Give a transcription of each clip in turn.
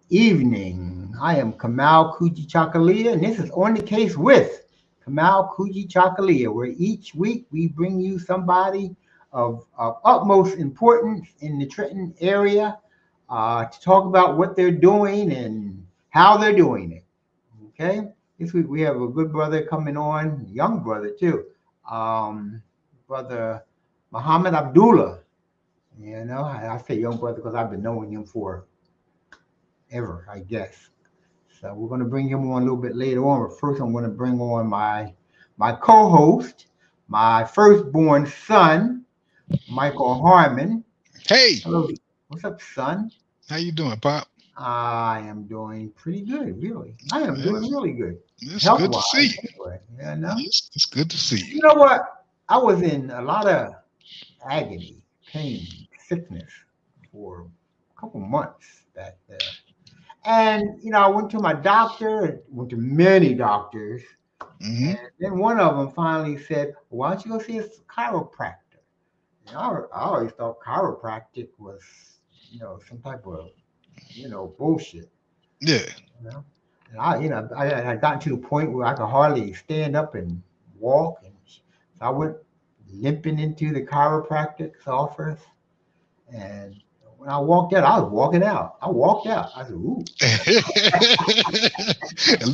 evening. I am Kamau Kujichagulia, and this is On the Case with Kamau Kujichagulia, where each week we bring you somebody of utmost importance in the Trenton area to talk about what they're doing and how they're doing it. Okay? This week we have a good brother coming on, young brother too, um, brother Muhammad Abdullah. I say young brother because I've been knowing him for ever, I guess. So we're going to bring him on a little bit later on. But first, I'm going to bring on my co-host, my firstborn son, Michael Harmon. Hey, Hello, what's up, son? how you doing, Pop? I am doing pretty good, really. I am doing It's, really good, it's good to see health-wise, you. anyway. It's good to see you. You know what? I was in a lot of agony, pain, sickness for a couple months back there. And I went to my doctor, went to many doctors, Hmm. and then one of them finally said, "Why don't you go see a chiropractor?" I always thought chiropractic was, some type of, bullshit. Yeah. You know, and I had gotten to the point where I could hardly stand up and walk, and so I went limping into the chiropractic's office, and when I walked out, I was walking out. I walked out. I said, "Ooh."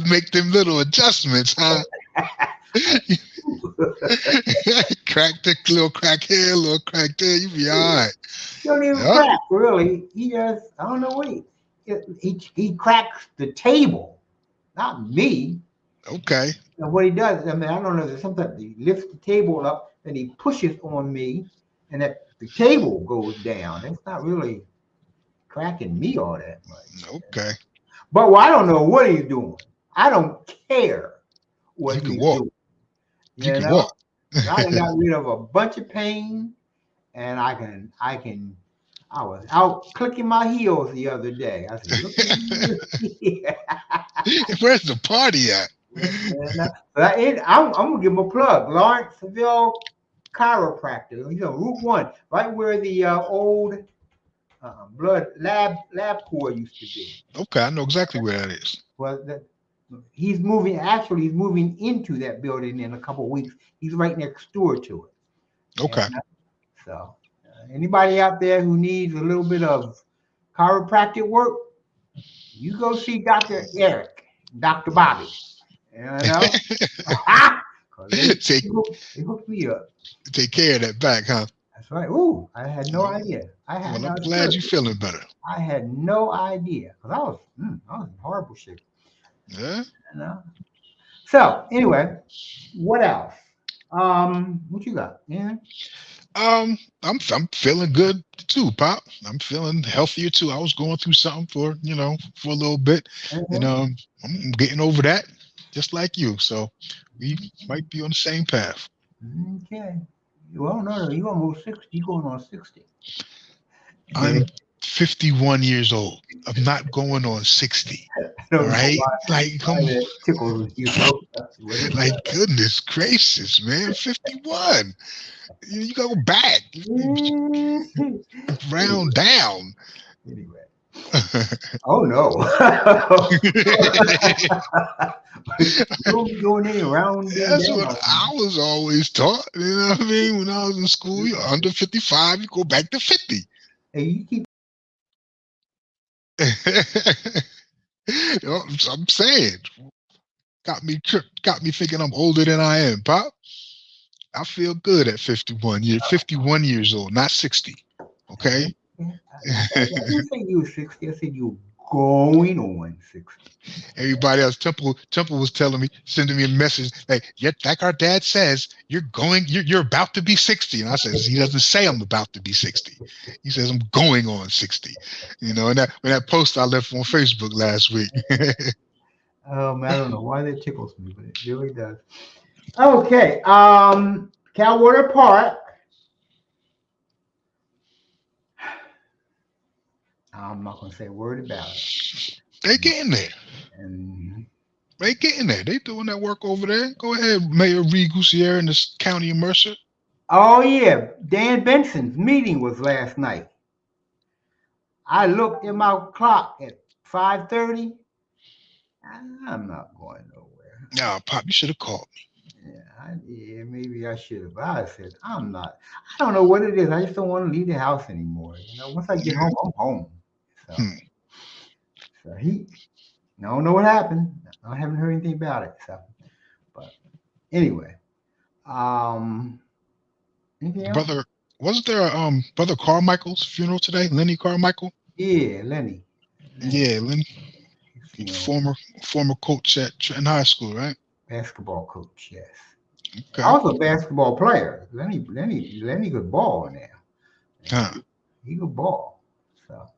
Make them little adjustments, huh? Crack the little crack here, little crack there. You be all right. He don't even Yep. crack, really. He just, I don't know what he cracks the table, not me. Okay. And what he does, I mean, I don't know. Sometimes he lifts the table up and he pushes on me, and that the table goes down. It's not really cracking me all that much. Okay. But I don't know what he's doing. I don't care what You can he's walk. doing. You You can know, walk. I done got rid of a bunch of pain, and I can. I was out clicking my heels the other day. I said, "Look at me." Where's the party at? I'm gonna give him a plug. Lawrenceville Chiropractor. Route One, right where the old blood lab core used to be. Okay, I know exactly where that is. Well, he's moving. Actually, he's moving into that building in a couple of weeks. He's right next door to it. Okay. And so, anybody out there who needs a little bit of chiropractic work, you go see Dr. Eric, Dr. Bobby. You know, because take they hooked me up. take care of that back, huh? That's right. Ooh, I had no idea. I had Well, I'm no glad you seriously. feeling better. I had no idea because I was in horrible shape. Yeah. You know. So anyway, what else? What you got? Yeah. I'm feeling good too, Pop. I'm feeling healthier too. I was going through something for a little bit, and Uh-huh. I'm getting over that, just like you. So we might be on the same path. Okay. Well, no, you almost 60. You going on 60. I'm 51 years old. I'm not going on 60. I All don't know right, like why come, that tickles you so much. What is like goodness gracious, man, 51. You go back, that? round down. Anyway. Oh no. You don't be doing any rounding That's what down. I was always taught. You know what I mean? When I was in school, you're under 55, you go back to 50. Hey, you keep You know, I'm saying, got me thinking I'm older than I am, Pop. I feel good at 51 years old, not 60. Okay. I didn't say you were 60. I said you were going on 60. Everybody else, Temple was telling me, sending me a message like, "Yeah, like our dad says, you're about to be 60." And I says, he doesn't say I'm about to be 60. He says I'm going on 60. And that post I left on Facebook last week. I don't know why that tickles me, but it really does. Okay. Calwater Park. I'm not gonna say a word about it. They getting there. And They getting there. They doing that work over there. Go ahead, Mayor Reed Goussier in this county of Mercer. oh yeah, Dan Benson's meeting was last night. I looked at my clock at 5:30. I'm not going nowhere. No, Pop, you should have called me. Yeah, maybe I should have. But I said, I'm not. I don't know what it is. I just don't want to leave the house anymore. Once I get home, I'm home. So, Hmm. so I don't know what happened. I haven't heard anything about it. So, but anyway, anything else? Brother, wasn't there Brother Carmichael's funeral today? Lenny Carmichael? Yeah, Lenny. Yeah, Lenny. Former coach at Trenton High School, right? Basketball coach, yes. Okay. Also a basketball player. Lenny could ball now. Huh. He could ball. So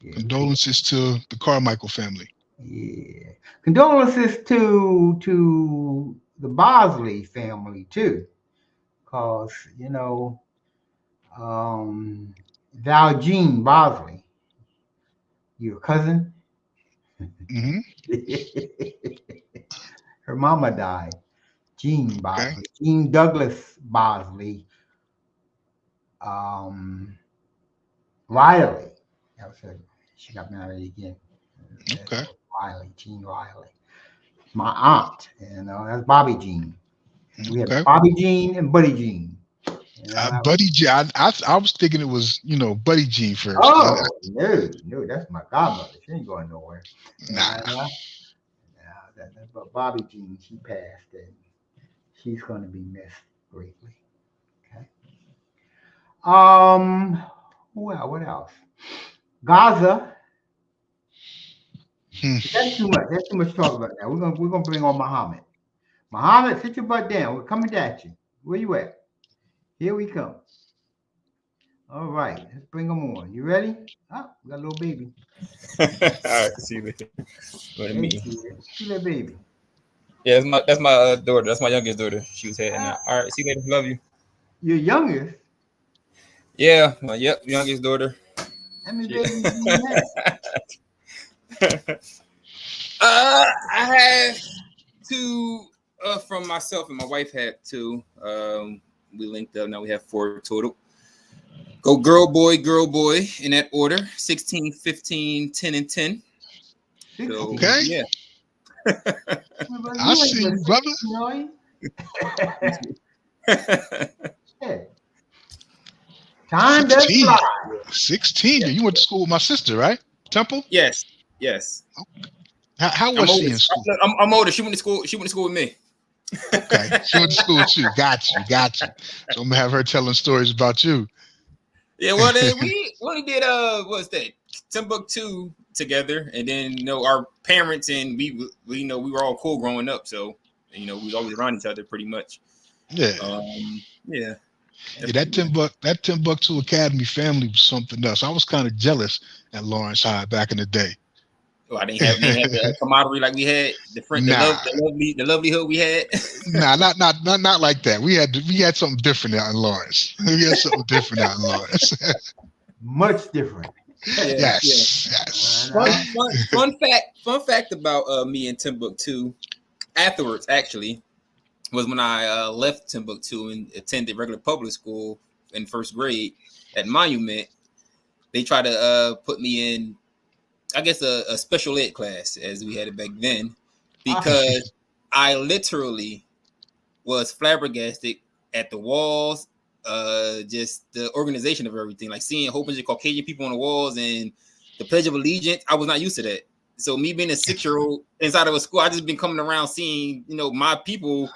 yeah, Condolences to the Carmichael family. yeah. Condolences to the Bosley family too. Cause Valjean Bosley, your cousin. Mm-hmm. Her mama died. Jean Bosley. Okay. Jean Douglas Bosley. Um, Riley. That was her. She got married again. Okay. Jean Riley. My aunt, that's Bobby Jean. We had Okay. Bobby Jean and Buddy Jean. Buddy G. I was thinking it was Buddy Jean first. Oh no, that's my godmother. She ain't going nowhere. Nah. But Bobby Jean, she passed, and she's going to be missed greatly. Okay. Well, what else? Gaza. That's too much. That's too much to talk about now. We're gonna bring on Muhammad. Muhammad, sit your butt down. We're coming at you. Where you at? Here we come. All right, let's bring them on. You ready? Oh, we got a little baby. All right, see you later. What do you mean? See that baby. Yeah, that's my daughter. That's my youngest daughter. She was heading out. All right, see you later. Love you. Your youngest? Yeah, youngest daughter. How many babies do you have? I have two from myself, and my wife had two. We linked up. Now we have 4 total. Go girl, boy, in that order. 16, 15, 10, and 10. So, okay. Yeah. I see you, brother. Yeah. Time does fly. 16. Yes. You went to school with my sister, right? Temple? Yes. How was she in school? I'm older. She went to school with me. Okay. She went to school with you. Got you. So I'm gonna have her telling stories about you. Yeah, well, then we only did what's that? Timbuktu together, and then our parents and we were all cool growing up, so we was always around each other pretty much. Yeah. Yeah. That Timbuktu Academy family was something else. I was kind of jealous at Lawrence High back in the day. Well, I didn't have the camaraderie like we had, the lovely hood we had. Nah, not like that. We had something different out in Lawrence. Much different. Yes. Fun fact about me and Timbuktu afterwards, actually, was when I left Timbuktu and attended regular public school in first grade at Monument. They tried to put me in, I guess, a special ed class, as we had it back then, because I literally was flabbergasted at the walls, just the organization of everything, like seeing a whole bunch of Caucasian people on the walls and the Pledge of Allegiance. I was not used to that. So me being a 6-year-old inside of a school, I just been coming around seeing, my people,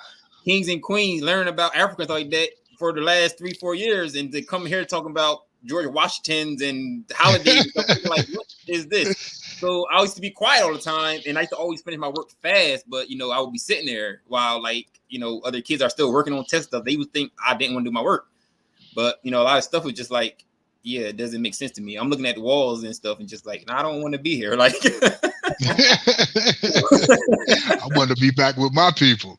kings and queens, learning about Africans like that for the last 3-4 years, and to come here talking about George Washington's and holidays and stuff, like, what is this? So I used to be quiet all the time, and I used to always finish my work fast, but I would be sitting there while other kids are still working on test stuff. They would think I didn't want to do my work, but a lot of stuff was just like, yeah, it doesn't make sense to me. I'm looking at the walls and stuff and just like, I don't want to be here. Like, I want to be back with my people.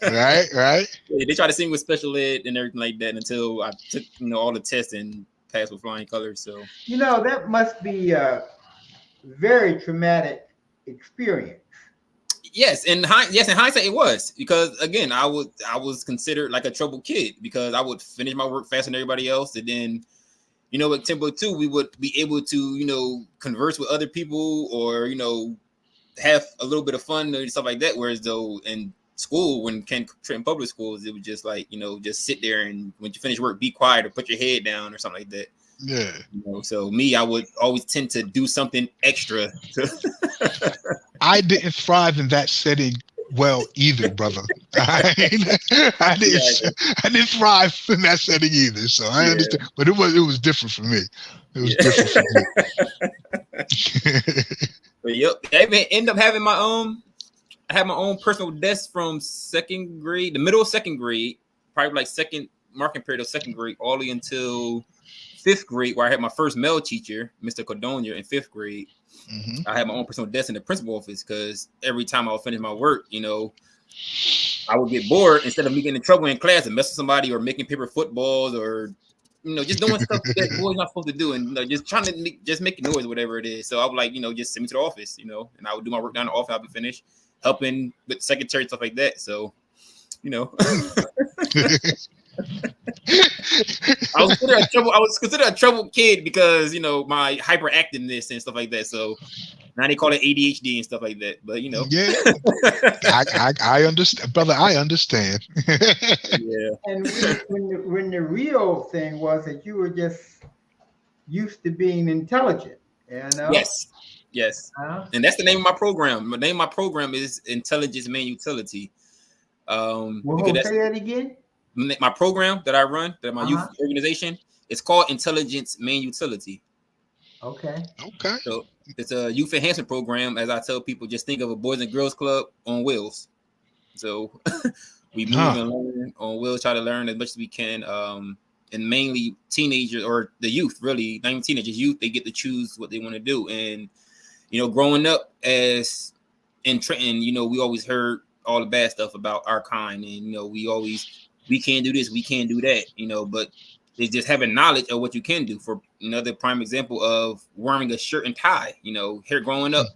Right. Yeah, they try to sing with special ed and everything like that until I took, all the tests and passed with flying colors. So, that must be a very traumatic experience. Yes, in hindsight, it was, because again, I was considered like a troubled kid because I would finish my work faster than everybody else, and then you know, at Timbuktu, we would be able to, you know, converse with other people or, you know, have a little bit of fun and stuff like that. Whereas though in school, when Trenton public schools, it was just like, you know, just sit there and when you finish work, be quiet or put your head down or something like that. Yeah. You know, so me, I would always tend to do something extra. I didn't thrive in that setting well either, brother. I didn't thrive in that setting either. So I understand, but it was different for me. It was different for me. But yep, I ended up having my own. I had my own personal desk from second grade, the middle of second grade, probably like second marking period of second grade, all the way until fifth grade, where I had my first male teacher, Mr. Cordonia, in fifth grade. I had my own personal desk in the principal office because every time I would finish my work, you know, I would get bored instead of me getting in trouble in class and messing with somebody or making paper footballs or, you know, just doing stuff that boys not supposed to do and, you know, just trying to just make noise, whatever it is. So I would like, you know, just send me to the office, you know, and I would do my work down in the office. I'll be finished helping with secretary stuff like that. So, you know, I was considered a troubled kid because, you know, my hyperactiveness and stuff like that. So now they call it ADHD and stuff like that. But, you know, yeah, I understand, brother. I understand. Yeah. And when the real thing was that you were just used to being intelligent, you know? Yes. And that's the name of my program. The name of my program is Intelligence Man Utility. Say that again. My program that I run, that my youth organization, it's called Intelligence Man Utility. Okay. So it's a youth enhancement program. As I tell people, just think of a Boys and Girls Club on wheels. So we move and learn on wheels, try to learn as much as we can. And mainly teenagers or the youth, really, not even teenagers, youth, they get to choose what they want to do. And, you know, growing up as in Trenton, you know, we always heard all the bad stuff about our kind. And, you know, we can't do this, we can't do that, you know, but it's just having knowledge of what you can do. For another prime example of wearing a shirt and tie, you know, here growing up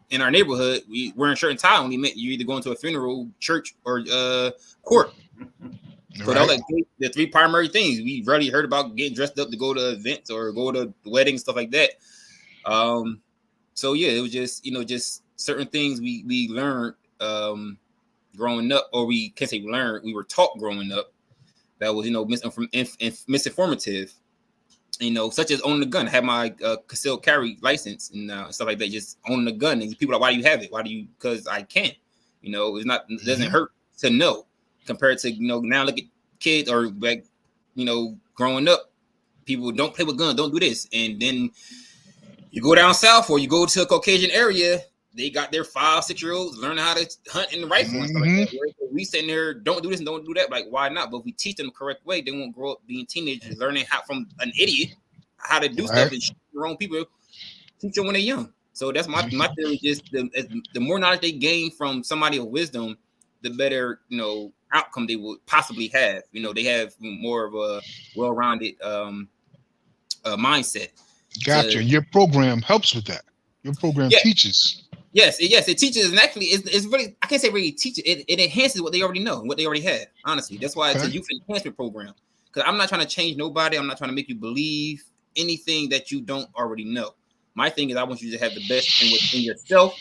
in our neighborhood, we wearing shirt and tie only meant you either going to a funeral, church, or court. So that was like the three primary things. We rarely heard about getting dressed up to go to events or go to weddings, stuff like that. So yeah, it was just, you know, just certain things we learned growing up, or we can't say we learned, we were taught growing up that was, you know, misinformative, you know, such as owning a gun. I had my concealed carry license and stuff like that, just owning a gun. And people are like, why do you have it? Why do you? Because I can. You know, it doesn't hurt to know. Compared to, you know, now look at kids or like, you know, growing up, people don't play with guns, don't do this. And then you go down south or you go to a Caucasian area, they got their 5-6-year-olds learning how to hunt in the rifle and stuff like that. We sitting there, don't do this and don't do that. Like, why not? But if we teach them the correct way, they won't grow up being teenagers, learning how from an idiot how to do stuff and shoot the wrong people. Teach them when they're young. So that's my theory. Just the more knowledge they gain from somebody of wisdom, the better, you know, outcome they would possibly have. You know, they have more of a well-rounded mindset. Gotcha. And your program helps with that. Your program teaches. Yes, it teaches, and actually, it's really, I can't say really teach it. It enhances what they already know, what they already have. Honestly, that's why it's a youth enhancement program. Because I'm not trying to change nobody. I'm not trying to make you believe anything that you don't already know. My thing is, I want you to have the best in yourself,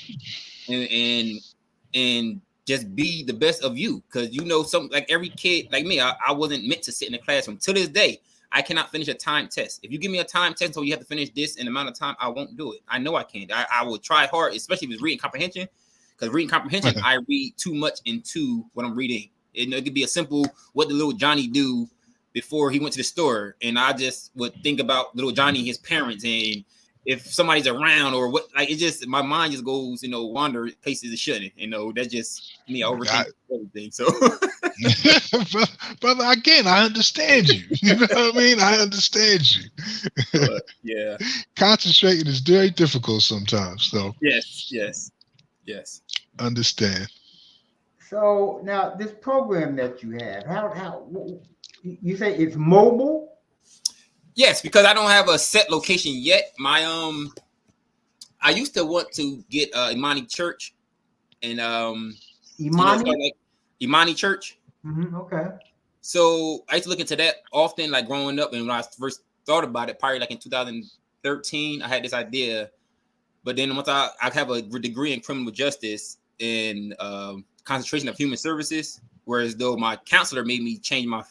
and just be the best of you. Because you know, some like every kid, like me, I wasn't meant to sit in the classroom. To this day, I cannot finish a time test. If you give me a time test, so you have to finish this in amount of time, I won't do it. I know I can't. I will try hard, especially if it's reading comprehension. Because reading comprehension, I read too much into what I'm reading. It could be a simple, what did little Johnny do before he went to the store? And I just would think about little Johnny, his parents, and if somebody's around or what, like, it just, my mind just goes, you know, wander places it shouldn't. You know, that's just me. I overthink everything. So, brother, again, I understand you. You know what I mean? I understand you. Yeah. Concentrating is very difficult sometimes. So yes. Understand. So now this program that you have, how you say it's mobile? Yes, because I don't have a set location yet. My I used to want to get Imani Church and Imani Church. Okay. So I used to look into that often, like growing up, and when I first thought about it probably like in 2013. I had this idea, but then once I have a degree in criminal justice in concentration of human services, whereas though my counselor made me change my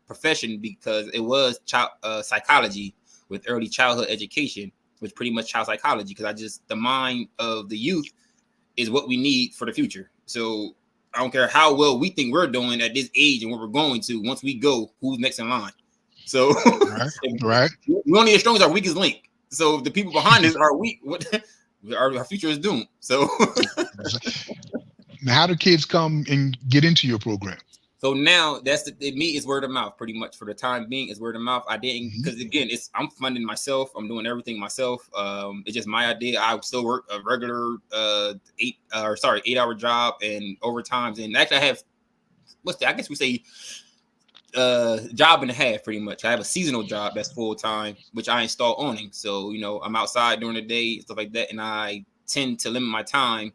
profession because it was child psychology with early childhood education, which pretty much child psychology, because the mind of the youth is what we need for the future. So I don't care how well we think we're doing at this age and where we're going to. Once we go, who's next in line? So right. We only as strong as our weakest link. So the people behind us are weak. Our future is doomed. So now, how do kids come and get into your program? So now it's word of mouth pretty much for the time being. It's word of mouth. I didn't, because again, I'm funding myself. I'm doing everything myself. It's just my idea. I still work a regular 8-hour job and overtimes. And actually I have, I guess we say job and a half pretty much. I have a seasonal job that's full time, which I install awning. So, I'm outside during the day, stuff like that. And I tend to limit my time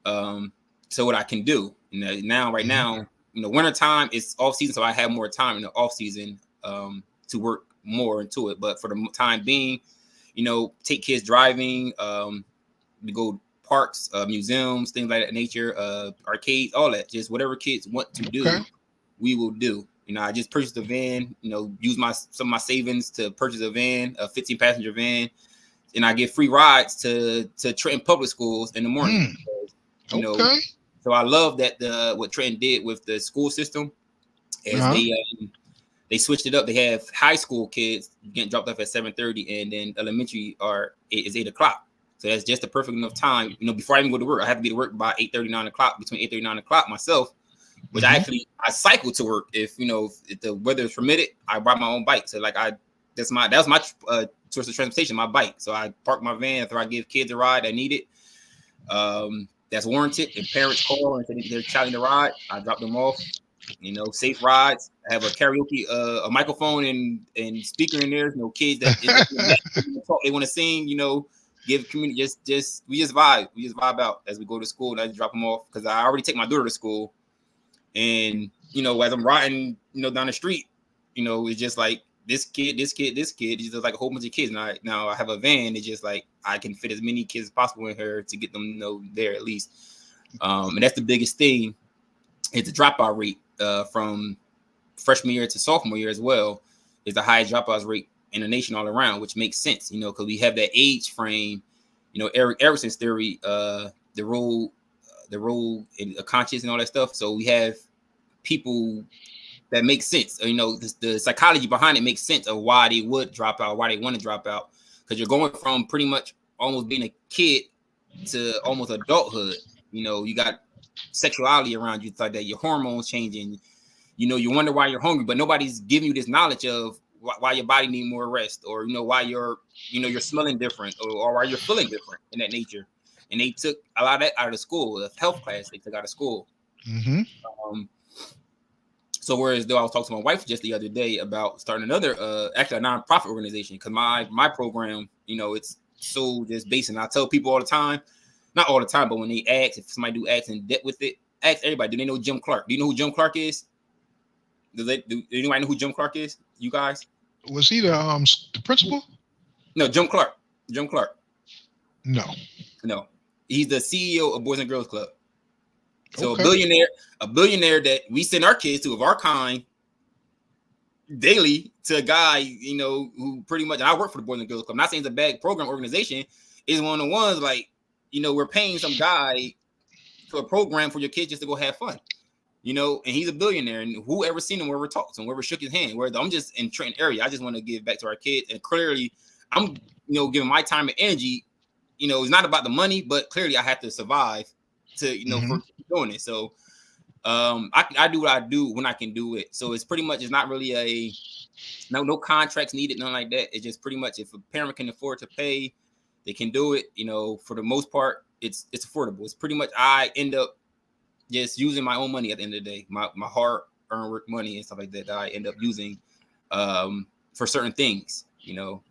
to what I can do. Right now, wintertime is off season, so I have more time in the off season to work more into it. But for the time being, take kids driving, we go parks, museums, things like that nature, arcades, all that. Just whatever kids want to do, we will do. I just purchased a van. Use some of my savings to purchase a van, a 15-passenger van, and I get free rides to Trenton public schools in the morning. So I love that what Trenton did with the school system is they switched it up. They have high school kids getting dropped off at 7:30, and then elementary is 8 o'clock. So that's just the perfect enough time. Before I even go to work, I have to be to work by 8:30, 9 o'clock. Between 8:30 and 9 o'clock myself, which I cycle to work if the weather is permitted. I ride my own bike. So that was my source of transportation, my bike. So I park my van after I give kids a ride that need it. That's warranted. If parents call and say they're challenging the ride, I drop them off. Safe rides. I have a karaoke, a microphone and speaker in there. Kids that talk, they want to sing. Give community. We just vibe. We just vibe out as we go to school. And I just drop them off because I already take my daughter to school. And as I'm riding, down the street, it's just like this kid. It's just like a whole bunch of kids. And now I have a van. It's just like I can fit as many kids as possible in her to get them, there at least. And that's the biggest thing. It's the dropout rate from freshman year to sophomore year as well. Is the highest dropout rate in the nation all around, which makes sense, because we have that age frame. Eric Erickson's theory, the role in conscious and all that stuff. So we have people that make sense. The psychology behind it makes sense of why they would drop out, why they want to drop out. Because you're going from pretty much almost being a kid to almost adulthood. You got sexuality around you, like that. Your hormones changing. You wonder why you're hungry, but nobody's giving you this knowledge of why your body need more rest, or why you're smelling different, or why you're feeling different in that nature. And they took a lot of that out of the school, the health class they took out of school. So whereas though I was talking to my wife just the other day about starting another, actually a nonprofit organization, because my program, it's so just basic. And I tell people all the time, not all the time, but when they ask, if somebody do ask in depth with it, ask everybody, do they know Jim Clark? Do you know who Jim Clark is? Do anybody know who Jim Clark is? You guys? Was he the principal? No, Jim Clark. Jim Clark. No. He's the CEO of Boys and Girls Club. So a billionaire that we send our kids to of our kind daily to a guy, who pretty much, and I work for the Boys and Girls Club. I'm not saying it's a bad program organization. It's one of the ones like, we're paying some guy to a program for your kids just to go have fun. And he's a billionaire, and whoever seen him, whoever talked to him, whoever shook his hand, where I'm just in Trenton area. I just want to give back to our kids. And clearly I'm, giving my time and energy. It's not about the money, but clearly I have to survive to, for doing it. So I do what I do when I can do it. So it's pretty much, it's not really no contracts needed, nothing like that. It's just pretty much if a parent can afford to pay, they can do it. For the most part, it's affordable. It's pretty much, I end up just using my own money at the end of the day, my hard-earned work money and stuff like that I end up using for certain things.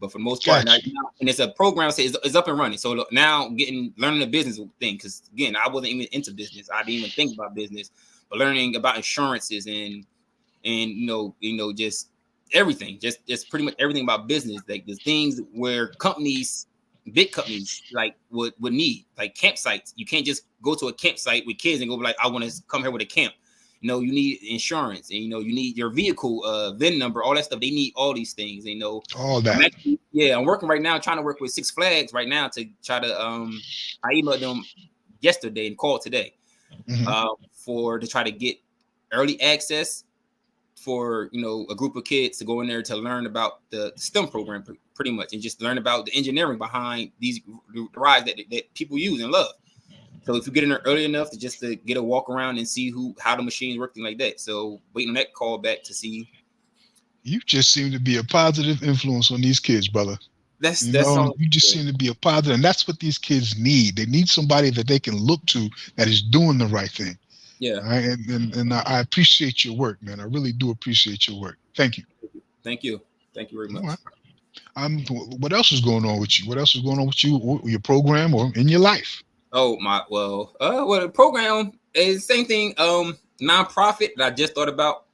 But for the most part, and it's a program that is up and running. So now learning the business thing, because again, I wasn't even into business. I didn't even think about business, but learning about insurances and just everything, just pretty much everything about business, like the things where companies, big companies like would need, like campsites. You can't just go to a campsite with kids and go like, I want to come here with a camp. You know, you need insurance, and you know, you need your vehicle VIN number, all that stuff. They need all these things, you know. All that. I'm working right now, trying to work with Six Flags right now to try to I emailed them yesterday and called today to try to get early access for, you know, a group of kids to go in there to learn about the STEM program pretty much, and just learn about the engineering behind these rides that people use and love. So if you get in there early enough to get a walk around and see how the machines work, things like that. So waiting on that call back to see. You just seem to be a positive influence on these kids, brother. That's all. all. You just seem to be a positive, and that's what these kids need. They need somebody that they can look to that is doing the right thing. Yeah. Right? And I appreciate your work, man. I really do appreciate your work. Thank you. Thank you. Thank you very much. Right. What else is going on with you? What else is going on with you, or your program, or in your life? Oh the program is the same thing. Nonprofit that I just thought about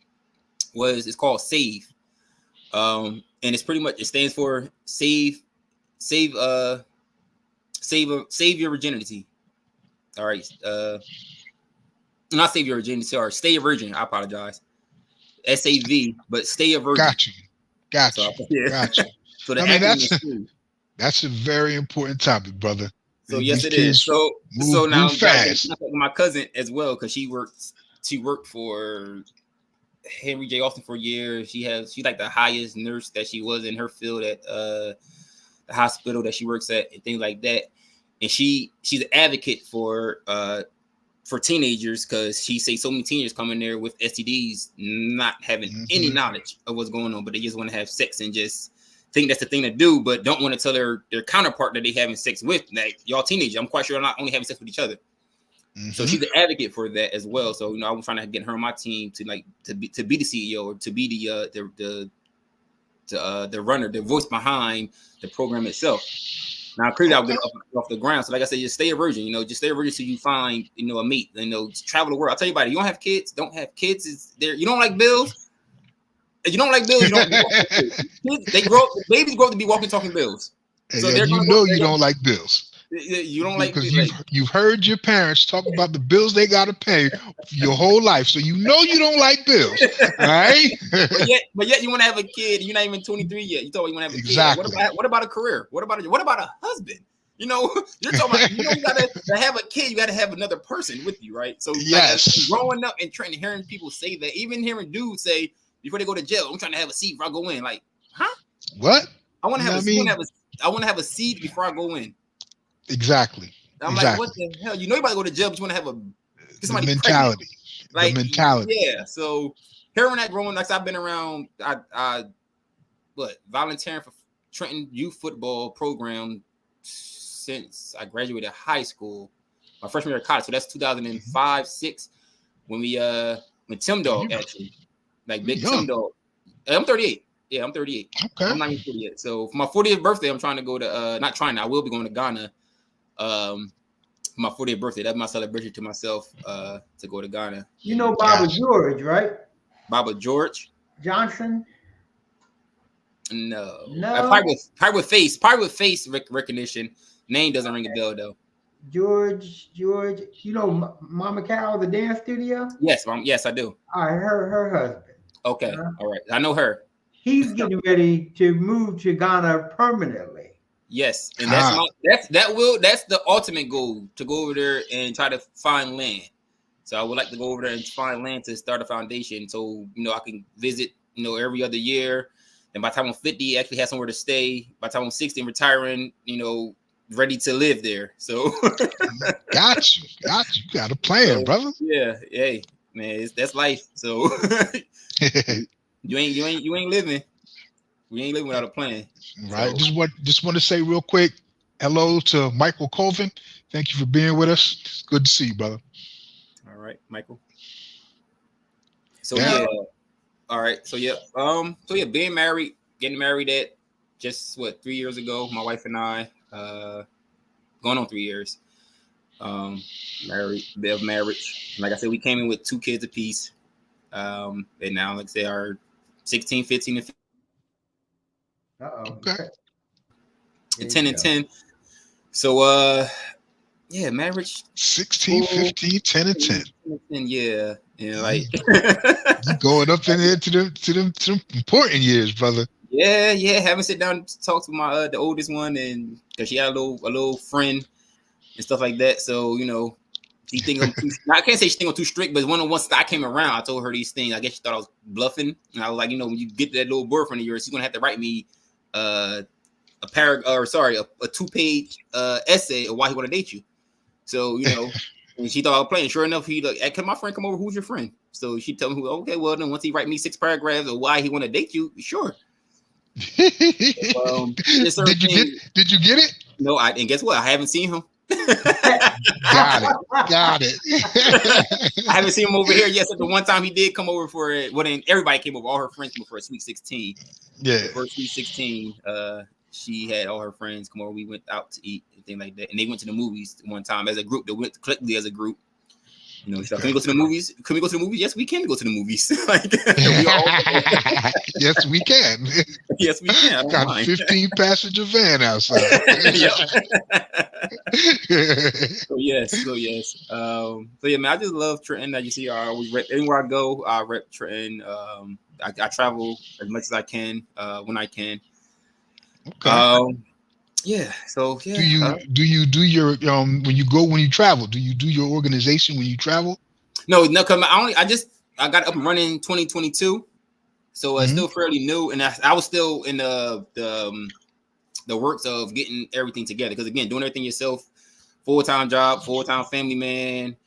it's called Save. And it's pretty much, it stands for save your virginity. All right. Not save your virginity, sorry, stay a virgin. I apologize. SAV, but stay a virgin. Got you. So, yeah. Got you. So the that's a very important topic, brother. So yes, it is. So now I'm fast. My cousin as well, because she worked for Henry J. Austin for years. She's like the highest nurse that she was in her field at the hospital that she works at and things like that. And she's an advocate for teenagers, because she say so many teenagers come in there with STDs, not having any knowledge of what's going on, but they just want to have sex and just think that's the thing to do, but don't want to tell their counterpart that they having sex with. Like, y'all teenagers, I'm quite sure they're not only having sex with each other. So she's an advocate for that as well. So, you know, I'm trying to get her on my team to be the CEO, or to be the runner, the voice behind the program itself. Now, clearly, I'll get off the ground. So, like I said, just stay a virgin. You know, just stay a virgin till you find, you know, a mate. You know, just travel the world. I'll tell you about it. You don't have kids. Don't have kids. Is there? You don't like bills. If you don't like bills, you don't. Kids, babies grow up to be walking, talking bills. So you don't like bills. You don't like because you've heard your parents talk about the bills they got to pay your whole life, so you know you don't like bills, right? but yet you want to have a kid. You're not even 23 yet. You thought you want to have a exactly. kid. What about a career? What about a husband? You know, you're talking about. You know, you gotta to have a kid. You got to have another person with you, right? So yes, growing up and hearing people say that, even hearing dudes say before they go to jail, I'm trying to have a seat before I go in. Like, huh? What? I want to have I want to have a seat before I go in. Exactly. I'm like, what the hell? You know, you about to go to jail, but you want to have somebody mentality. Like, the mentality. Yeah. So hearing that growing, like I've been around, volunteering for Trenton youth football program since I graduated high school, my freshman year of college. So that's 2005, 6, when Tim Dog actually, like big Tim Dog. I'm 38. Yeah, I'm 38. Okay. I'm not even 40 yet. So for my 40th birthday, I'm trying to go to I will be going to Ghana. For my 40th birthday. That's my celebration to myself, to go to Ghana. You know Baba George, right? Baba George Johnson? No. Probably with face recognition. Name doesn't ring a bell though. George, you know Mama Cow, the dance studio? Yes, yes, I do. Her husband. Okay, all right. I know her. He's getting ready to move to Ghana permanently. Yes, and that's the ultimate goal, to go over there and try to find land. So I would like to go over there and find land to start a foundation, so you know I can visit, you know, every other year. And by the time I'm 50, actually have somewhere to stay. By the time I'm 60 and retiring, you know, ready to live there. So got you. You got a plan, brother. Yeah, hey man, that's life. So you ain't living. We ain't living without a plan. Right. So, just want to say real quick, hello to Michael Colvin. Thank you for being with us. It's good to see you, brother. All right, Michael. So yeah. All right. So yeah. Getting married at just 3 years ago. My wife and I, going on 3 years. Bit of marriage. Like I said, we came in with 2 kids apiece. And now, like I say, are 16, 15, and Okay. And 10 and 10. So yeah, marriage 16, 15, 10 and 10. Yeah. And like you going up in there to them important years, brother. Yeah, having sit down to talk to my the oldest one, and because she had a little friend and stuff like that. So she think I'm too. I can't say she think I'm too strict, but once I came around, I told her these things. I guess she thought I was bluffing, and I was like, when you get that little boyfriend of yours, you're gonna have to write me a 2-page essay of why he want to date you. So and she thought I was playing. Sure enough, he like, "Can my friend come over? Who's your friend?" So she told me, "Okay, well then once he write me 6 paragraphs of why he want to date you, sure." Did you get it? No, and guess what? I haven't seen him. Got it. I haven't seen him over here yet. So the one time he did come over for it, then everybody came over. All her friends came over for a Sweet 16. Yeah. For Sweet 16, she had all her friends come over. We went out to eat and things like that, and they went to the movies one time as a group. They went collectively as a group. So can we go to the movies? Can we go to the movies? Yes, we can go to the movies. Yes, we can. Yes, we can. Got a 15 passenger van outside. So yes. So yeah, man, I just love Trenton. As you see, I always rep anywhere I go. I rep Trenton. I travel as much as I can when I can. Okay. Yeah. So yeah. Do you do your when you travel? Do you do your organization when you travel? No. Cause I got up and running in 2022, so it's still fairly new, and I was still in the works of getting everything together. Because again, doing everything yourself, full-time job, full-time family man.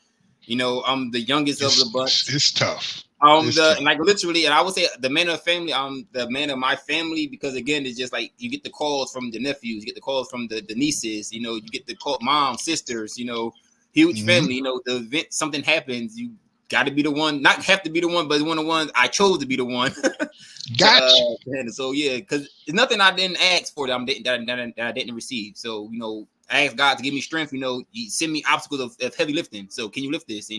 I'm the youngest of the bunch. It's tough. Like literally, and I would say the man of family. I'm the man of my family because again, it's just like you get the calls from the nephews, you get the calls from the nieces. You get the call, mom, sisters. Huge family. The event something happens, you got to be the one. Not have to be the one, but one of the ones I chose to be the one. Gotcha. So yeah, because it's nothing I didn't ask for that I didn't receive. So I asked God to give me strength. He send me obstacles of heavy lifting. So can you lift this?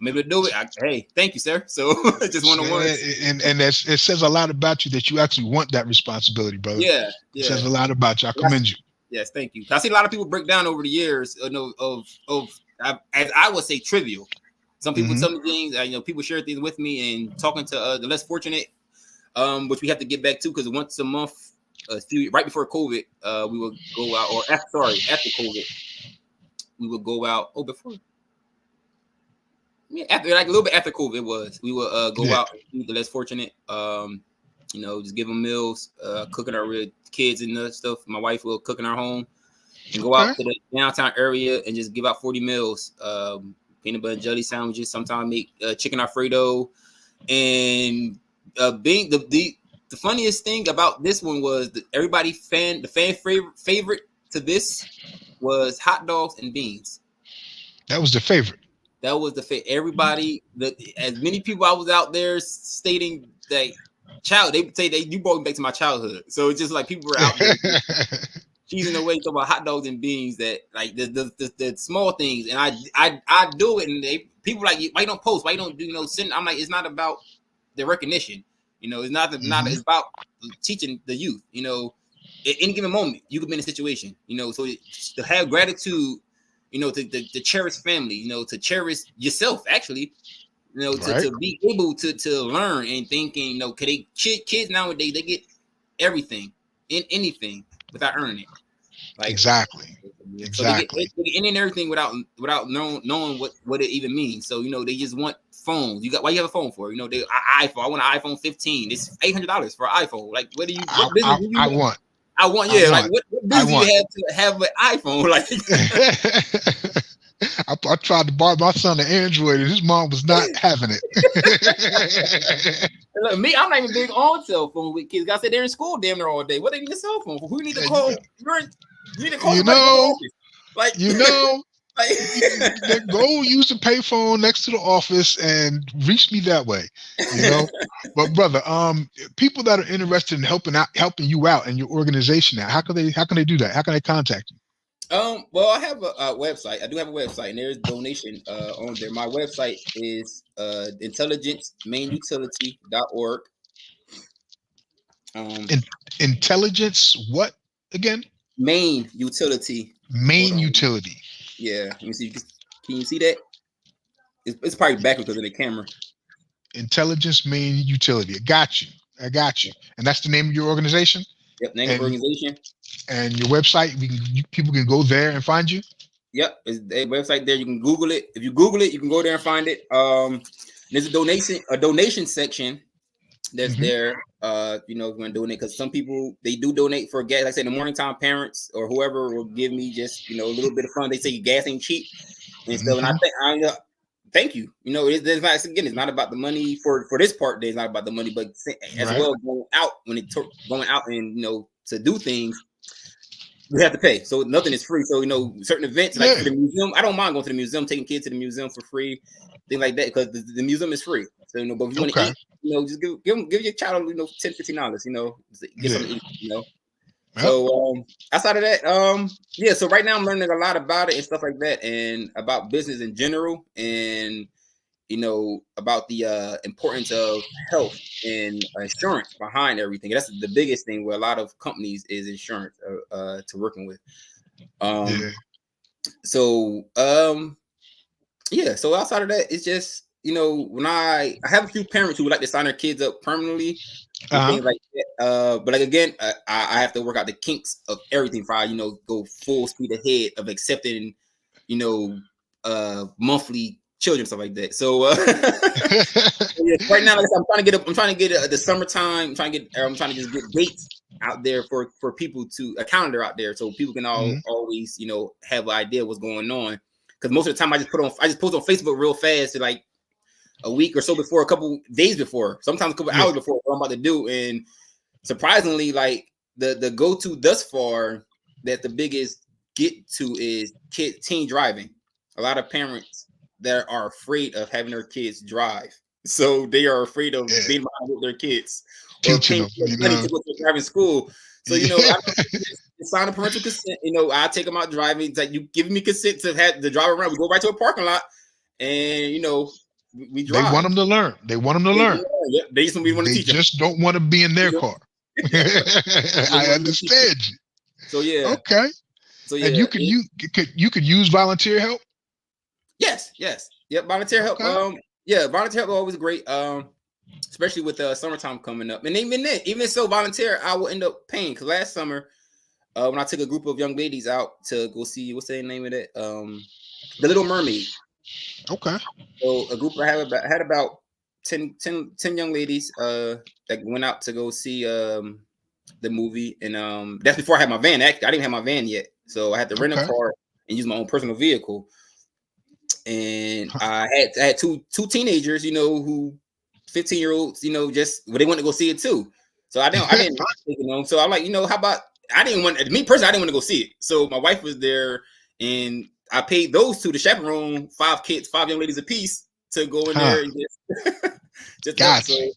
I'm able to do it. Hey, thank you, sir. So just one of ones. And it says a lot about you that you actually want that responsibility, brother. Yeah. It says a lot about you. I commend you. Yes, thank you. I see a lot of people break down over the years as I would say trivial. Some people tell me things. People share things with me, and talking to the less fortunate, which we have to get back to because once a month, right before COVID, we would go out, or after COVID, we would go out. Oh, before. Yeah, after like a little bit after COVID we would go out and feed the less fortunate. Just give them meals, cooking our kids and stuff. My wife will cook in our home and go out to the downtown area and just give out 40 meals. Peanut butter and jelly sandwiches. Sometimes make chicken Alfredo. And being the funniest thing about this one was that the fan favorite to this was hot dogs and beans. That was the favorite. That was everybody. As many people I was out there stating that they would say you brought me back to my childhood. So it's just like people were out there cheesing away talking about hot dogs and beans, that like the small things. And I do it, and people like, why you don't post? Why you don't send? I'm like, it's not about the recognition. It's not it's about teaching the youth. At any given moment you could be in a situation. So to have gratitude. To cherish family, to cherish yourself, actually, to be able to learn and thinking, kids nowadays, they get everything in anything without earning it. Like exactly. So they get any and everything without knowing what it even means. So, they just want phones. Why you have a phone for? They iPhone. I want an iPhone 15. It's $800 for an iPhone. Like, what business do you want? Like what business do you have to have an iPhone? Like I tried to buy my son an Android and his mom was not having it. Look, me, I'm not even big on cell phone with kids. I said they're in school damn near all day. What they need a cell phone for? Who need to call? You need to call go use the payphone next to the office and reach me that way. But brother, people that are interested in helping you out in your organization, how can they do that? How can they contact you? Well, I have a website. I do have a website, and there's donation on there. My website is intelligencemainutility.org. Intelligence, what again? Main utility. Main utility. Yeah, let me see. Can you see that? It's probably backwards because of the camera. Intelligence main utility. I got you. And that's the name of your organization? Yep, name of the organization. And your website, people can go there and find you? Yep, it's a website there. You can Google it. If you Google it, you can go there and find it. There's a donation section that's there. You know, if you want to donate, because some people, they do donate for gas. Like I said, in the morning time, parents or whoever will give me just, you know, a little bit of fun. They say gas ain't cheap and stuff. And I think thank you. You know, it's not about the money for this part. It's not about the money, but as well going out and, you know, to do things, we have to pay. So nothing is free. So, you know, certain events like for the museum, I don't mind going to the museum, taking kids to the museum for free, things like that, because the museum is free. So, you know, but if you want to eat, you know, just give your child, you know, $10, $15, you know, get something to eat, you know. Yep. So outside of that, yeah. So right now I'm learning a lot about it and stuff like that, and about business in general, and you know, about the importance of health and insurance behind everything. That's the biggest thing with a lot of companies is insurance to working with. So yeah. So outside of that, it's just, you know, when I have a few parents who would like to sign their kids up permanently. Things like that. But like again, I have to work out the kinks of everything before I, you know, go full speed ahead of accepting, you know, monthly children, stuff like that. So right now, like I said, I'm trying to get the summertime. I'm trying to just get dates out there for people, to a calendar out there, so people can always, you know, have an idea what's going on. Because most of the time I just post on Facebook real fast to like a week or so before, a couple days before, sometimes a couple hours before what I'm about to do. And surprisingly, like the go-to thus far, that the biggest get to is teen driving. A lot of parents that are afraid of having their kids drive, so they are afraid of being behind with their kids or paying money to go to driving school. So, you know, I sign a parental consent. You know, I take them out driving. It's like, you give me consent to have the drive around. We go right to a parking lot, and you know, we drive. They want them to learn. Yeah, they just want to teach them. They just don't want to be in their car. I understand you. So yeah. Okay. So yeah. And you could use volunteer help. Yes. Yep. Volunteer help. Okay. Volunteer help is always great. Especially with summertime coming up, and even so, volunteer I will end up paying. Because last summer, when I took a group of young ladies out to go see, what's the name of it? The Little Mermaid. Okay. So a group I had about 10 young ladies that went out to go see the movie, and that's before I had my van. Actually, I didn't have my van yet, so I had to rent a car and use my own personal vehicle. And I had two teenagers, you know, who 15-year-olds, you know, they want to go see it too. So I didn't mind taking them. So I'm like, you know, how about, I didn't want to go see it. So my wife was there, and I paid those two to chaperone 5 young ladies apiece to go in there and just got you.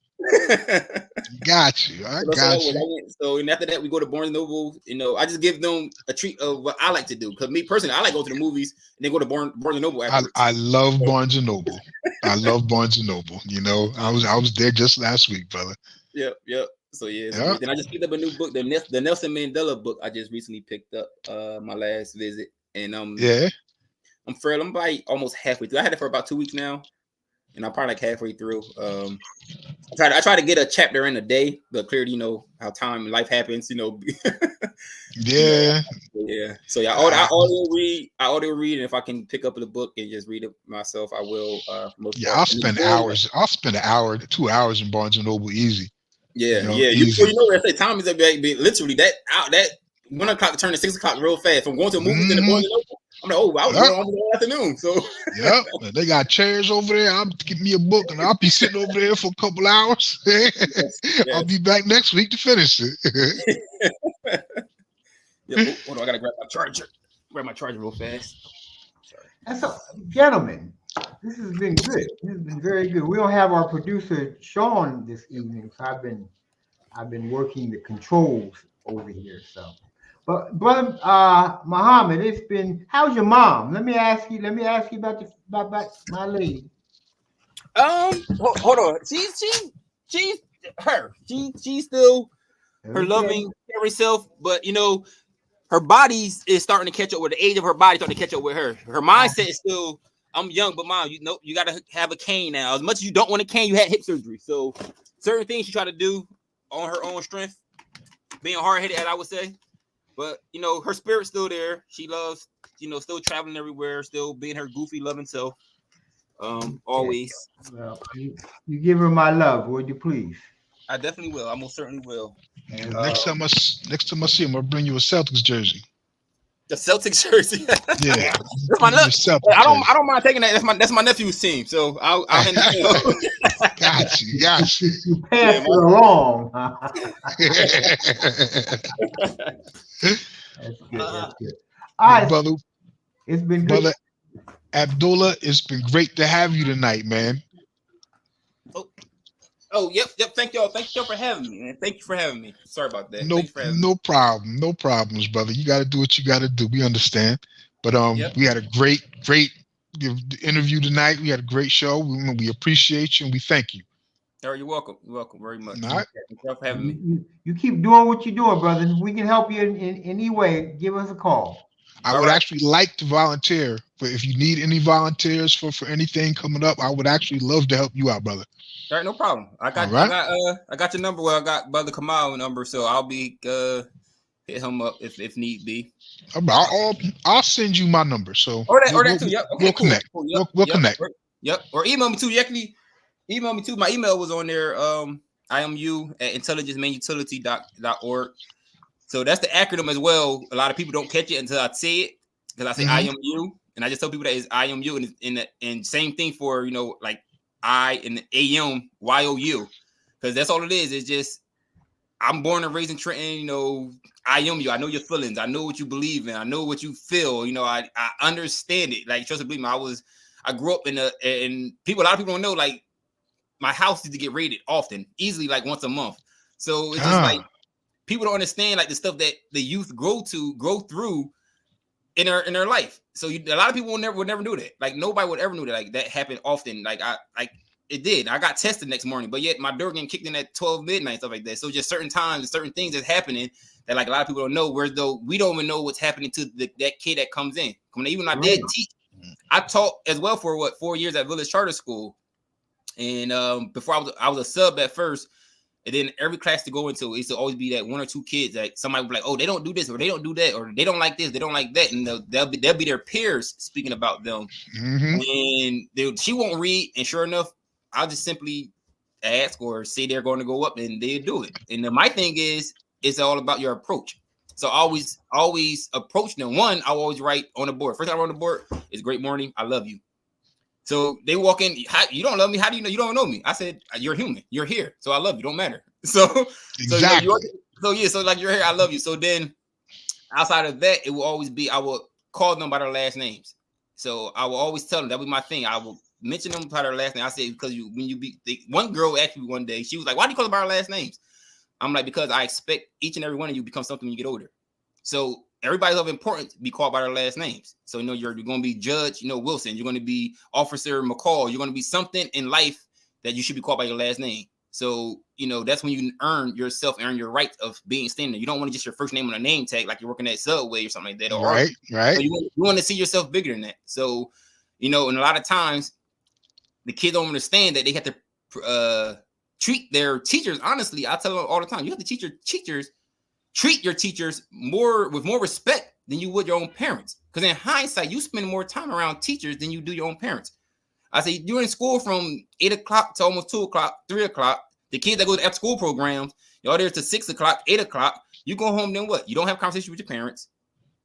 Got you. I got you. So, and after that, we go to Barnes & Noble. You know, I just give them a treat of what I like to do. Because me personally, I like going to the movies and then go to Barnes & Noble afterwards. I love Barnes & Noble. I love Barnes & Noble. You know, I was there just last week, brother. Yep. So yeah. Then I just picked up a new book, the Nelson Mandela book. I just recently picked up my last visit, and I'm probably almost halfway through. I had it for about 2 weeks now, and I'm probably like halfway through. I try to get a chapter in a day, but clearly, you know how time and life happens. You know. Yeah. Yeah. So yeah, I audio read, and if I can pick up the book and just read it myself, I will. I'll spend hours. I'll spend an hour, 2 hours in Barnes & Noble easy. Yeah, easy. You know, that time is literally that 1 o'clock turning 6 o'clock real fast. From going to a movie to the Barnes & Noble, I'm like, I was going on the afternoon. So they got chairs over there. I'm giving me a book, and I'll be sitting over there for a couple hours. Yes. I'll be back next week to finish it. Hold on, I gotta grab my charger. Grab my charger real fast. Sorry. Gentlemen, this has been good. This has been very good. We don't have our producer Sean this evening, so I've been working the controls over here. So, but brother Muhammad, it's been. How's your mom? Let me ask you about my lady. Hold on. She's still her loving, caring self, but her body is starting to catch up with the age of her body, starting to catch up with her. Her mindset is still, I'm young, but mom, you got to have a cane now. As much as you don't want a cane, you had hip surgery. So certain things she try to do on her own strength, being hard-headed, as I would say. But, her spirit's still there. She loves, still traveling everywhere, still being her goofy, loving self. Always. Well, you give her my love, would you please? I definitely will. I most certainly will. And Next time I see him, I'll bring you a Celtics jersey. The Celtics jersey. Yeah, that's my nephew. I don't mind taking that. That's my nephew's team. So I'll hand it. Got you. You passed it along. That's good. That's good. All right, brother. It's been good. Brother Abdullah, it's been great to have you tonight, man. Oh, yep. Thank y'all for having me, man. Thank you for having me. Sorry about that. No problem. No problems, brother. You got to do what you got to do. We understand. But we had a great interview tonight. We had a great show. We appreciate you and we thank you. You're welcome. You're welcome very much. All right. Thank you for having me. You keep doing what you're doing, brother. If we can help you in any way, give us a call. I would actually like to volunteer, but if you need any volunteers for anything coming up, I would actually love to help you out, brother. All right, no problem. I got your number. Well, I got Brother Kamau number, so I'll be hit him up if need be. I'll send you my number. So or that too. Yep. Okay, we'll connect. Cool. Yep. We'll connect. Or email me too. You actually email me too. My email was on there. IMU@intelligencemaneutility.org. So that's the acronym as well. A lot of people don't catch it until I say it because I say IMU, and I just tell people that it's IMU, and same thing for like I and AM YOU, because that's all it is. It's just I'm born and raised in Trenton. IMU. I know your feelings. I know what you believe in. I know what you feel. I understand it. Like, trust and believe me. I grew up in a lot of people don't know, like, my house used to get raided often, easily like once a month. So it's just like people don't understand like the stuff that the youth grow through in their life. So a lot of people would never do that. Like, nobody would ever do that. Like, that happened often. Like it did. I got tested next morning, but yet my door getting kicked in at 12 midnight, stuff like that. So just certain times and certain things that's happening that like a lot of people don't know, whereas though we don't even know what's happening to that kid that comes in. Even I did teach, I taught as well for 4 years at Village Charter School. And before I was a sub at first, and then every class to go into, it used to always be that one or two kids that somebody would be like, oh, they don't do this, or they don't do that, or they don't like this, they don't like that, and they'll be their peers speaking about them. And she won't read, and sure enough, I'll just simply ask or say they're going to go up, and they do it. And then my thing is, it's all about your approach. So always approach them. One, I always write on the board. First time I wrote on the board is "Great morning, I love you." So they walk in, you don't love me? How do you know you don't know me? I said, you're human. You're here. So I love you. Don't matter. So, exactly. So like you're here. I love you. So then outside of that, it will always be, I will call them by their last names. So I will always tell them, that was my thing. I will mention them by their last name. I say, because one girl asked me one day, she was like, why do you call them by our last names? I'm like, because I expect each and every one of you become something when you get older. So everybody's of importance be called by their last names. So you're going to be Judge, Wilson. You're going to be Officer McCall. You're going to be something in life that you should be called by your last name. So that's when you can earn your right of being standing. You don't want to just your first name on a name tag like you're working at Subway or something like that. Right. So you want to see yourself bigger than that. So and a lot of times the kids don't understand that they have to treat their teachers honestly. I tell them all the time, you have to treat your teachers with more respect than you would your own parents. Because in hindsight, you spend more time around teachers than you do your own parents. I say you're in school from 8 o'clock to almost 2 o'clock, 3 o'clock. The kids that go to after school programs, y'all there to 6 o'clock, 8 o'clock. You go home, then what? You don't have conversation with your parents.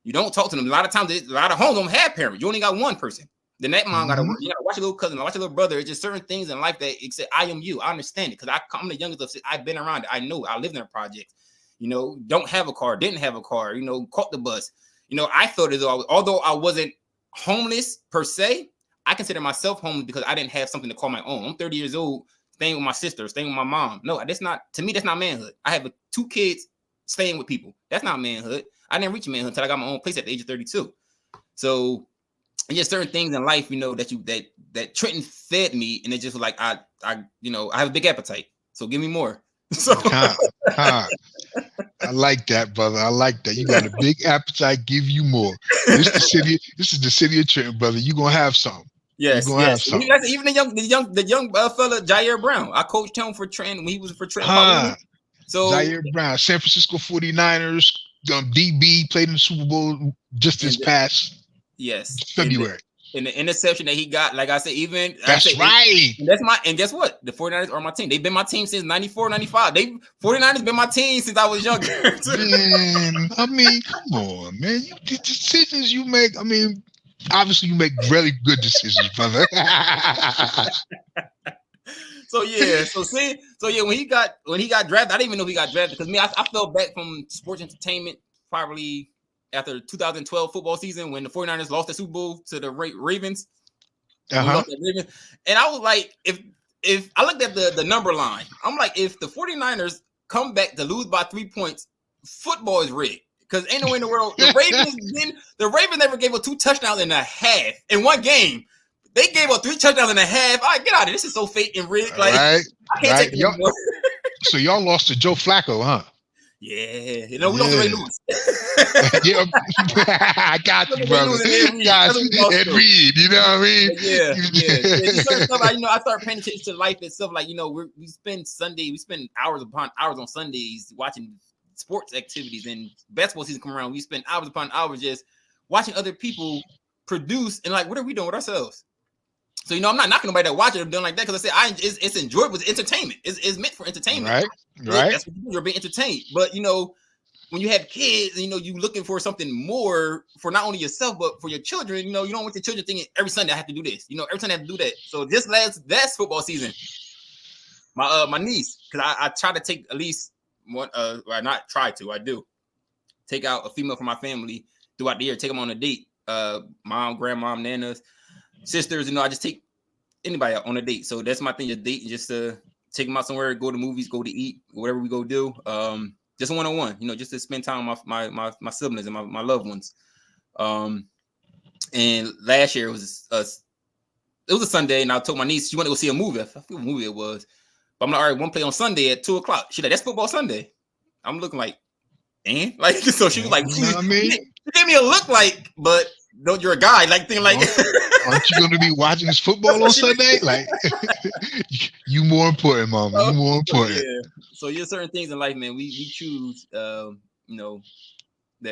You don't talk to them. A lot of times, a lot of homes don't have parents. You only got one person. Then that mom got to work. You got to watch your little cousin, watch your little brother. It's just certain things in life that except I am you. I understand it because I'm the youngest of 6. I've been around it. I know it. I lived in a project. Don't have a car, didn't have a car, caught the bus. I felt as though although I wasn't homeless per se, I consider myself homeless because I didn't have something to call my own. I'm 30 years old, staying with my sister, staying with my mom. No, to me, that's not manhood. I have 2 kids staying with people. That's not manhood. I didn't reach manhood until I got my own place at the age of 32. So just certain things in life, that Trenton fed me, and it just like I have a big appetite. So give me more. So I like that, brother. I like that. You got a big appetite. Give you more. This the city. This is the city of Trenton, brother. You gonna have something. yes, You gonna have something. Even the young fella Jair Brown. I coached him for Trenton when he was for Trenton Public. So Zaire Brown, San Francisco 49ers, DB, played in the Super Bowl just this past February. In the interception that he got, like I said, Right. And guess what? The 49ers are my team. They've been my team since 94, 95. 49ers been my team since I was younger. Man, I mean, come on, man. The decisions you make, I mean, obviously you make really good decisions, brother. So when he got drafted, I didn't even know he got drafted because I fell back from sports entertainment probably after 2012 football season when the 49ers lost the Super Bowl to the Ravens. And I was like, if I looked at the number line, I'm like, if the 49ers come back to lose by 3 points, football is rigged. Because ain't no way in the world the Ravens never gave up 2 touchdowns in a half in one game. They gave up 3 touchdowns and a half. All right, get out of here. This is so fake and rigged. Like, I can't take it anymore. So y'all lost to Joe Flacco, huh? Yeah. We don't really lose. Yeah, I got you, brother. Ed Reed, you know what I mean? Yeah. Stuff, I started paying attention to life and stuff like, we spend hours upon hours on Sundays watching sports activities, and basketball season come around. We spend hours upon hours just watching other people produce, and like, what are we doing with ourselves? So, I'm not knocking nobody that watch it or doing like that because I say it's enjoyable. It's entertainment. It's meant for entertainment. Right. That's what you're being entertained. But, when you have kids, you're looking for something more for not only yourself, but for your children. You don't want your children thinking every Sunday I have to do this. Every Sunday I have to do that. So this last football season, my niece, because I try to take at least one, I not try to, I do take out a female from my family throughout the year, take them on a date. Mom, grandmom, nanas, sisters, I just take anybody out on a date. So that's my thing, just date, just to take them out somewhere, go to movies, go to eat, whatever we go do. Just one-on-one, just to spend time with my siblings and my loved ones. And last year it was a Sunday, and I told my niece she wanted to go see a movie. I forget what movie it was. But I'm like, all right, one play on Sunday at 2:00. She's like, that's football Sunday. I'm looking like, and like, so she was like, she gave me a look like, but don't, you're a guy, like thing like. Aren't you going to be watching this football on Sunday? Like, you more important, mama. You more important. So certain things in life, man, we choose, that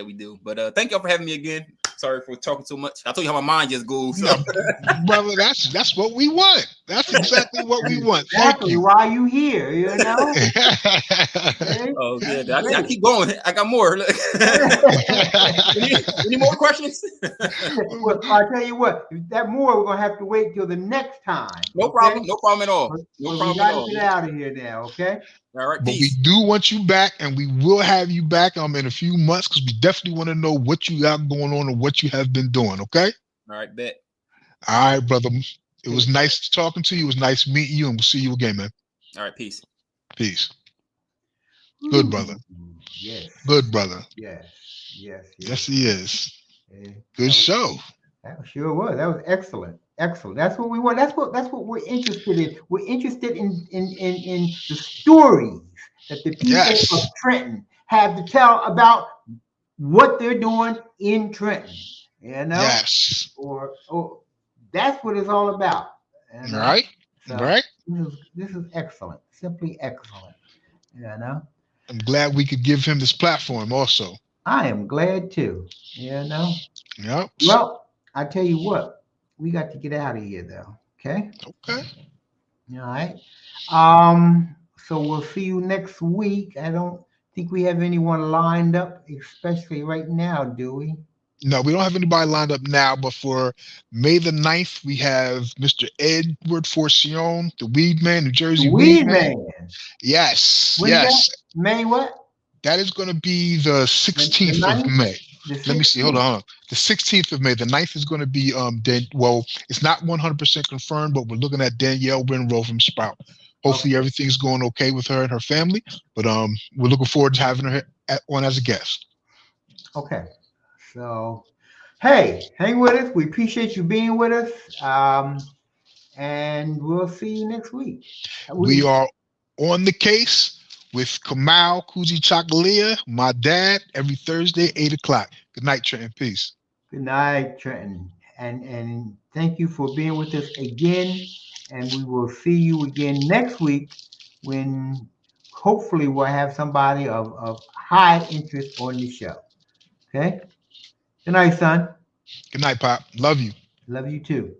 we do. But thank y'all for having me again. Sorry for talking so much. I told you how my mind just goes. So. Brother, that's what we want. That's exactly what we want. Exactly why you here, Oh, good. I keep going. I got more. Any more questions? Well, I'll tell you what. If that more, we're gonna have to wait till the next time. No problem. No problem at all. No problem at all. Get out of here now, okay? All right, but we do want you back, and we will have you back in a few months because we definitely want to know what you got going on and what you have been doing, okay? All right, bet. All right, brother. It was nice talking to you. It was nice meeting you, and we'll see you again, man. All right, peace. Peace. Good brother. Yes. Good brother. Yes, he is. Good show. That sure was. That was excellent. Excellent. That's what we want. That's what we're interested in. We're interested in the stories that the people of Trenton have to tell about what they're doing in Trenton. Yes. Or that's what it's all about. Right. So right. This is excellent. Simply excellent. I'm glad we could give him this platform also. I am glad too. Yep. Well, I tell you what. We got to get out of here, though. Okay. Okay. All right. So we'll see you next week. I don't think we have anyone lined up, especially right now, do we? No, we don't have anybody lined up now. But for May the 9th, we have Mr. Edward Forcione, the Weed Man, New Jersey Weed Man. Yes. When yes. May what? That is going to be the 16th of May. Let me see. Hold on. The 16th of May. The 9th is going to be it's not 100% confirmed, but we're looking at Danielle Winrow from Sprout. Hopefully everything's going okay with her and her family. But we're looking forward to having her on as a guest. Okay. So, hey, hang with us. We appreciate you being with us. And we'll see you next week. We are on the case with Kamau Kujichagulia, my dad, every Thursday, 8 o'clock. Good night, Trenton. Peace. Good night, Trenton. And thank you for being with us again. And we will see you again next week when hopefully we'll have somebody of high interest on the show. Okay? Good night, son. Good night, Pop. Love you. Love you too.